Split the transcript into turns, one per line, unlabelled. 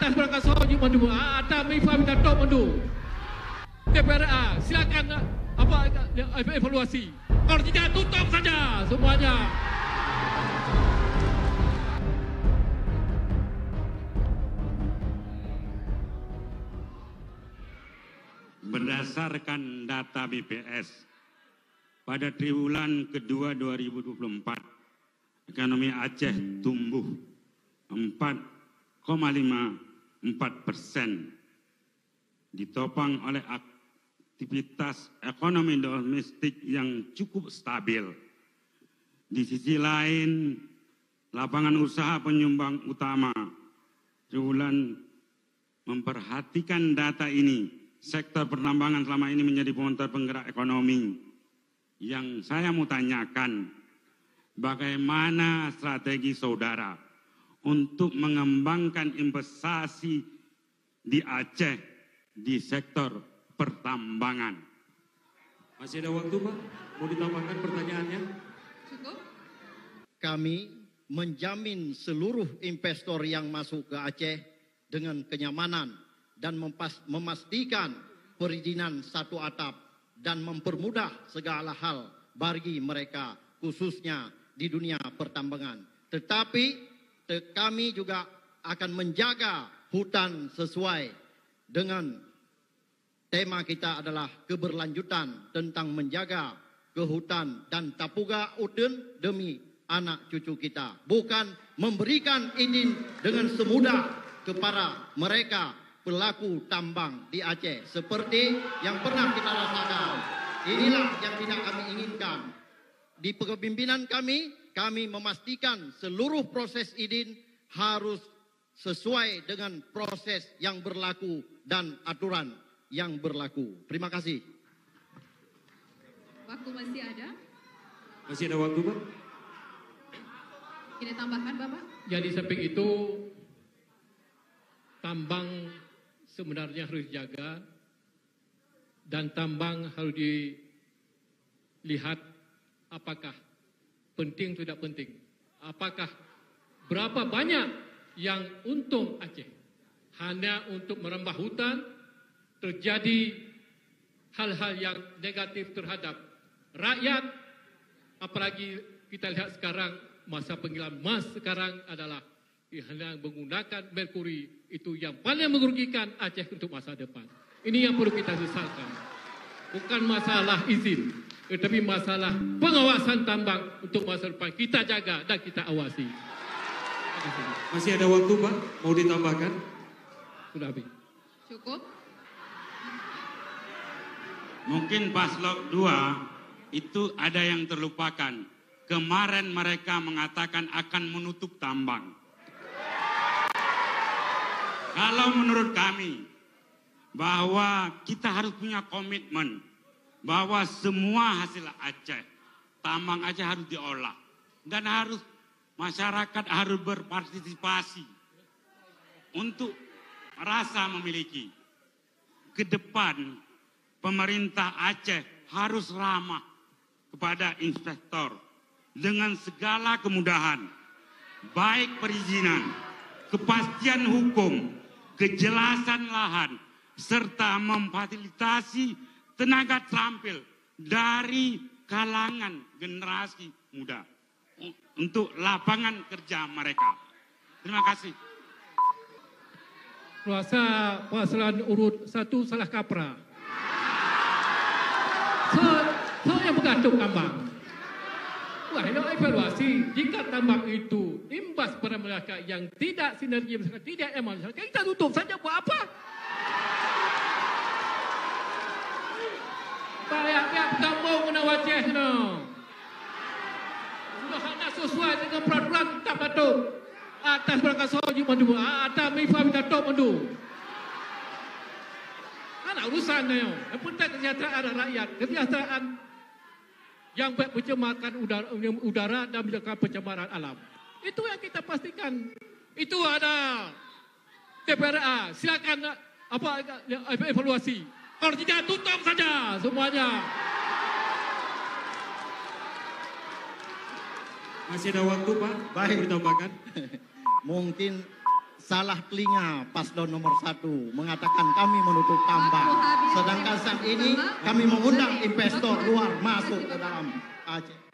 Atas berangkat soji mandu, atas mifa minta top mandu. DPRA silakan evaluasi. Kalau tidak tutup saja semuanya.
Berdasarkan data BPS, pada triwulan kedua 2024, ekonomi Aceh tumbuh 4,54%, ditopang oleh aktivitas ekonomi domestik yang cukup stabil. Di sisi lain, lapangan usaha penyumbang utama triwulan memperhatikan data ini. Sektor pertambangan selama ini menjadi motor penggerak ekonomi. Yang saya mau tanyakan, bagaimana strategi saudara untuk mengembangkan investasi di Aceh di sektor pertambangan?
Masih ada waktu, Pak? Mau ditambahkan pertanyaannya?
Cukup.
Kami menjamin seluruh investor yang masuk ke Aceh dengan kenyamanan dan memastikan perizinan satu atap dan mempermudah segala hal bagi mereka khususnya di dunia pertambangan. Tetapi kami juga akan menjaga hutan sesuai dengan tema kita adalah keberlanjutan tentang menjaga kehutan dan tapuga udun demi anak cucu kita. Bukan memberikan izin dengan semudah kepada mereka pelaku tambang di Aceh seperti yang pernah kita rasakan. Inilah yang tidak kami inginkan. Di kepemimpinan kami memastikan seluruh proses izin harus sesuai dengan proses yang berlaku dan aturan yang berlaku. Terima kasih.
Waktu masih ada?
Masih ada waktu, Pak?
Kita tambahkan, Bapak.
Jadi samping itu, tambang sebenarnya harus dijaga dan tambang harus dilihat apakah penting atau tidak penting. Apakah berapa banyak yang untung Aceh? Hanya untuk merambah hutan, terjadi hal-hal yang negatif terhadap rakyat. Apalagi kita lihat sekarang masa penggilaan emas sekarang adalah hanya menggunakan merkuri, itu yang paling merugikan Aceh untuk masa depan. Ini yang perlu kita sesalkan. Bukan masalah izin, tetapi masalah pengawasan tambang untuk masa depan. Kita jaga dan kita awasi.
Masih ada waktu, Pak? Mau ditambahkan?
Sudah habis.
Cukup.
Mungkin paslon 2 itu ada yang terlupakan. Kemarin mereka mengatakan akan menutup tambang. Kalau menurut kami, bahwa kita harus punya komitmen, bahwa semua hasil Aceh, tambang Aceh harus diolah. Dan harus masyarakat harus berpartisipasi untuk merasa memiliki. Ke depan, pemerintah Aceh harus ramah kepada investor dengan segala kemudahan, baik perizinan, kepastian hukum, kejelasan lahan, serta memfasilitasi tenaga terampil dari kalangan generasi muda untuk lapangan kerja mereka. Terima kasih.
Kuasa paslon urut 1 salah kaprah. Saya bergantung tambang. Wah, ini evaluasi. Jika tambang itu imbas pada mereka yang tidak sinergi masyarakat, tidak emak masyarakat, kita tutup saja, buat apa? Pihak tambang kena wajah, no. Sudah hanya sesuai dengan peraturan tak patut. Atas berangkat soji mandu, atas mifa minta top mandu. Anak urusannya, yang penting kesejahteraan rakyat, kesejahteraan yang mencemarkan udara dan menyebabkan pencemaran alam. Itu yang kita pastikan. Itu ada DPRA, silakan evaluasi. Kalau tidak tutup saja semuanya.
Masih ada waktu, Pak?
Baik.
Ditambahkan.
Mungkin salah telinga paslon nomor 1 mengatakan kami menutup tambang. Sedangkan saat ini kami mengundang investor luar masuk ke dalam Aceh.